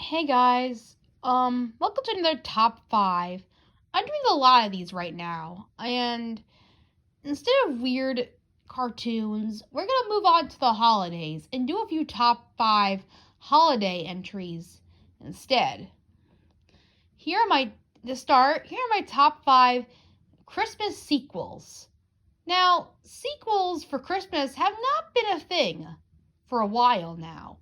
Hey guys, welcome to another top five. I'm doing a lot of these right now, and instead of weird cartoons, we're gonna move on to the holidays and do a few top five holiday entries instead. Here are my Here are my top five Christmas sequels. Now, sequels for Christmas have not been a thing for a while now.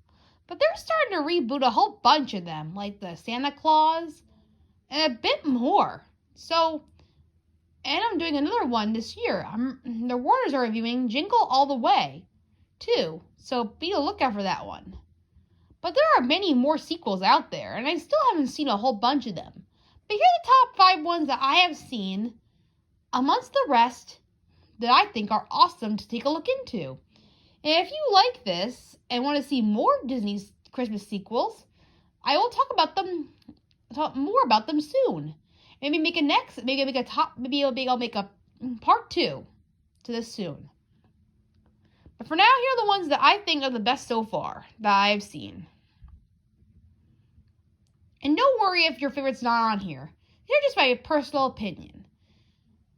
But they're starting to reboot a whole bunch of them, like the Santa Claus, and a bit more. And I'm doing another one this year. The Warners are reviewing Jingle All the Way, too. So be on the lookout for that one. But there are many more sequels out there, and I still haven't seen a whole bunch of them. But here are the top five ones that I have seen, amongst the rest, that I think are awesome to take a look into. And if you like this and want to see more Disney's Christmas sequels, I will talk more about them soon. Maybe I'll make a part two to this soon. But for now, here are the ones that I think are the best so far that I've seen. And don't worry if your favorite's not on here. They're just my personal opinion.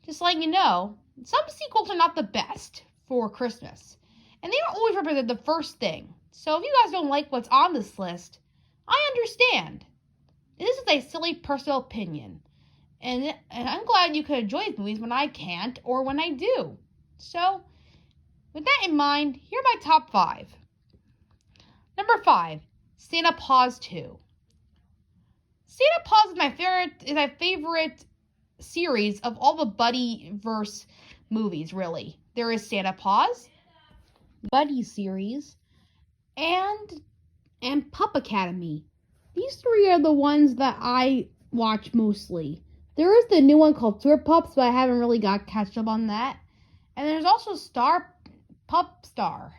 Just letting you know, some sequels are not the best for Christmas. And they don't always represent the first thing. So if you guys don't like what's on this list, I understand. This is a silly personal opinion. And I'm glad you can enjoy these movies when I can't or when I do. So, with that in mind, here are my top five. Number 5, Santa Paws 2. Santa Paws is my favorite series of all the Buddy-verse movies, really. There is Santa Paws, Buddy series, and Pup Academy. These three are the ones that I watch mostly. There is the new one called Super Pups, but I haven't really got catch up on that. And there's also Pup Star.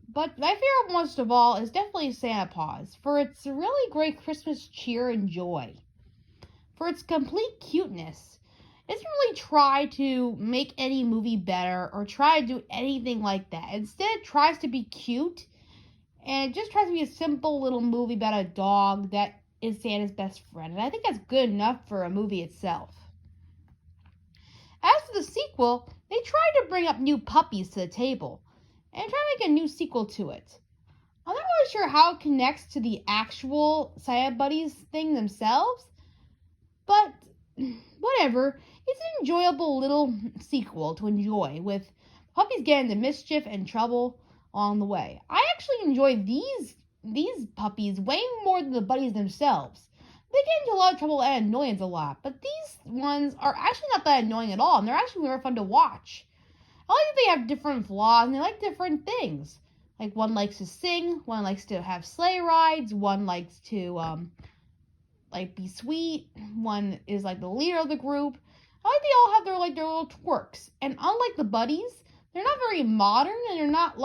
But my favorite most of all is definitely Santa Paws, for its really great Christmas cheer and joy. For its complete cuteness. It doesn't really try to make any movie better or try to do anything like that. Instead, it tries to be cute, and it just tries to be a simple little movie about a dog that is Santa's best friend. And I think that's good enough for a movie itself. As for the sequel, they tried to bring up new puppies to the table and try to make a new sequel to it. I'm not really sure how it connects to the actual Santa Buddies thing themselves, but whatever. It's an enjoyable little sequel to enjoy, with puppies getting into mischief and trouble along the way. I actually enjoy these puppies way more than the buddies themselves. They get into a lot of trouble and annoyance a lot, but these ones are actually not that annoying at all, and they're actually very fun to watch. I like that they have different flaws, and they like different things. Like, one likes to sing, one likes to have sleigh rides, one likes to, be sweet, one is, like, the leader of the group. I like they all have their little quirks. And unlike the buddies, they're not very modern, and they're not,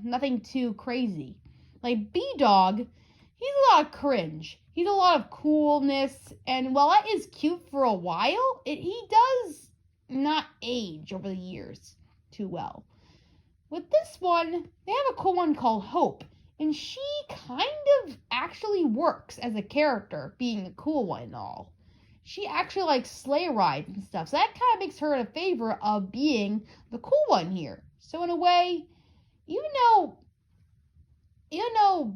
nothing too crazy. Like, B-Dog, he's a lot of cringe. He's a lot of coolness, and while that is cute for a while, he does not age over the years too well. With this one, they have a cool one called Hope, and she kind of actually works as a character, being a cool one and all. She actually likes sleigh rides and stuff, so that kind of makes her in favor of being the cool one here. So in a way, even though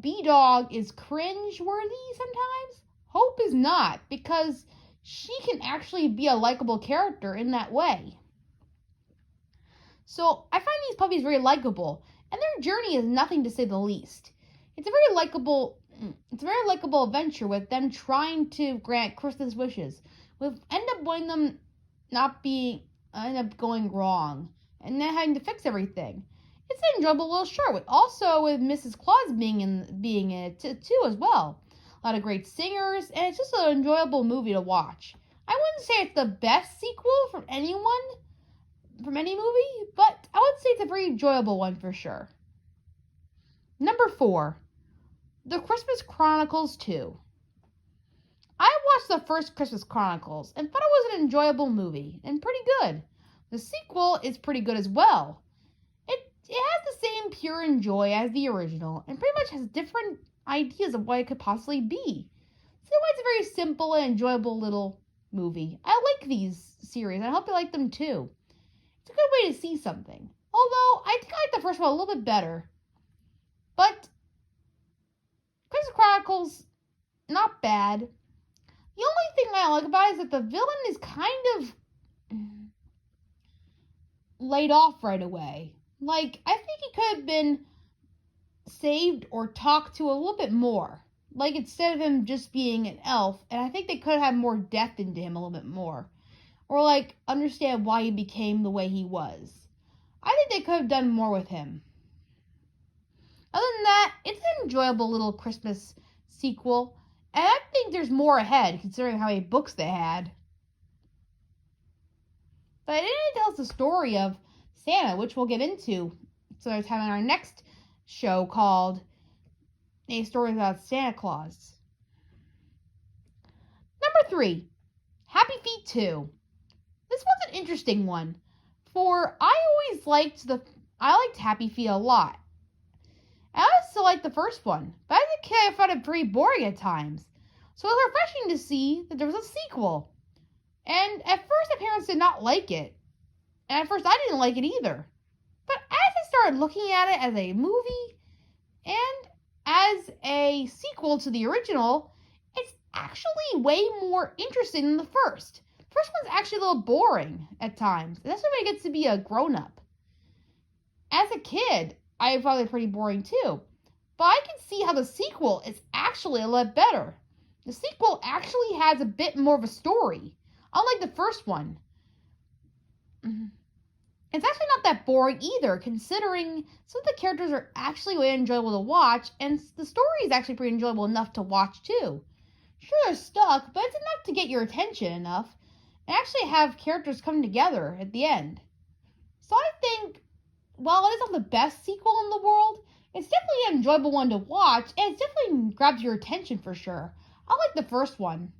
B-Dog is cringe-worthy sometimes, Hope is not, because she can actually be a likable character in that way. So I find these puppies very likable, and their journey is nothing to say the least. It's a very likable adventure with them trying to grant Christmas wishes, with end up going wrong, and then having to fix everything. It's an enjoyable little show, with Mrs. Claus being in it too as well. A lot of great singers, and it's just an enjoyable movie to watch. I wouldn't say it's the best sequel from any movie, but I would say it's a very enjoyable one for sure. Number 4, The Christmas Chronicles 2. I watched the first Christmas Chronicles and thought it was an enjoyable movie and pretty good. The sequel is pretty good as well. It has the same pure and joy as the original, and pretty much has different ideas of what it could possibly be. So it's a very simple and enjoyable little movie. I like these series. I hope you like them too. It's a good way to see something. Although I think I like the first one a little bit better. But Christmas Chronicles, not bad. The only thing I like about it is that the villain is kind of laid off right away. Like, I think he could have been saved or talked to a little bit more. Like, instead of him just being an elf, and I think they could have more depth into him a little bit more. Or, like, understand why he became the way he was. I think they could have done more with him. Other than that, it's an enjoyable little Christmas sequel. And I think there's more ahead, considering how many books they had. But it didn't tell us the story of Santa, which we'll get into. So there's having our next show called A Story About Santa Claus. Number 3, Happy Feet 2. This was an interesting one. For I liked Happy Feet a lot. I also liked the first one, but as a kid I found it pretty boring at times. So it was refreshing to see that there was a sequel. And at first my parents did not like it. And at first I didn't like it either. But as I started looking at it as a movie and as a sequel to the original, it's actually way more interesting than the first. The first one's actually a little boring at times. And that's when it gets to be a grown-up. As a kid, I found it pretty boring too. But I can see how the sequel is actually a lot better. The sequel actually has a bit more of a story, unlike the first one. It's actually not that boring either, considering some of the characters are actually way enjoyable to watch, and the story is actually pretty enjoyable enough to watch too. Sure, they're stuck, but it's enough to get your attention enough, and actually have characters come together at the end. So I think, while it isn't the best sequel in the world, it's definitely an enjoyable one to watch, and it definitely grabs your attention for sure. I like the first one.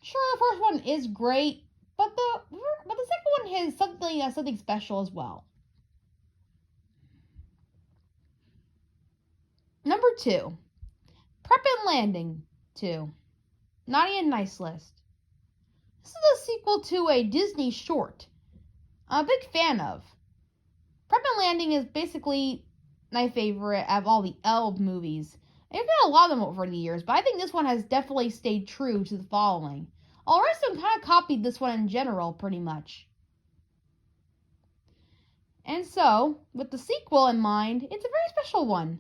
Sure, the first one is great, but the second one has something special as well. Number 2, Prep and Landing 2. Naughty and Nice List. This is a sequel to a Disney short I'm a big fan of. Prep and Landing is basically my favorite of all the elf movies. I've been a lot of them over the years, but I think this one has definitely stayed true to the following. All the rest of them kind of copied this one in general, pretty much. And so, with the sequel in mind, it's a very special one,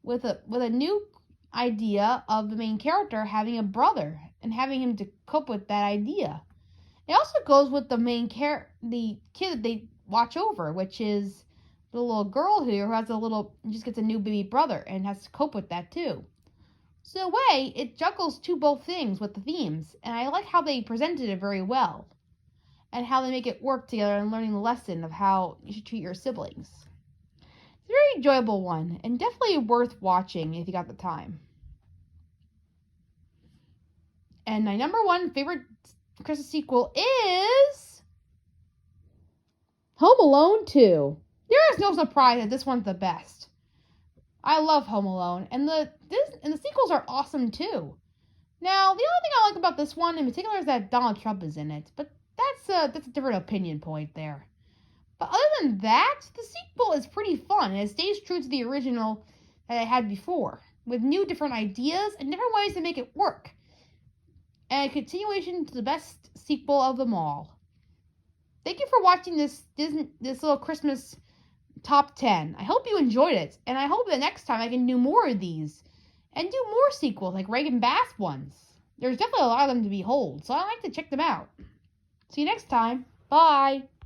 with a new idea of the main character having a brother and having him to cope with that idea. It also goes with the the kid that they watch over, which is the little girl here who just gets a new baby brother and has to cope with that too. So in a way, it juggles both things with the themes, and I like how they presented it very well, and how they make it work together and learning the lesson of how you should treat your siblings. It's a very enjoyable one, and definitely worth watching if you got the time. And my number 1 favorite Christmas sequel is Home Alone 2. There is no surprise that this one's the best. I love Home Alone, and the sequels are awesome too. Now, the only thing I like about this one in particular is that Donald Trump is in it, but that's a different opinion point there. But other than that, the sequel is pretty fun, and it stays true to the original that I had before, with new different ideas and different ways to make it work, and a continuation to the best sequel of them all. Thank you for watching this little Christmas top 10. I hope you enjoyed it, and I hope that next time I can do more of these and do more sequels like Reagan Bass ones. There's definitely a lot of them to behold, so I like to check them out. See you next time. Bye.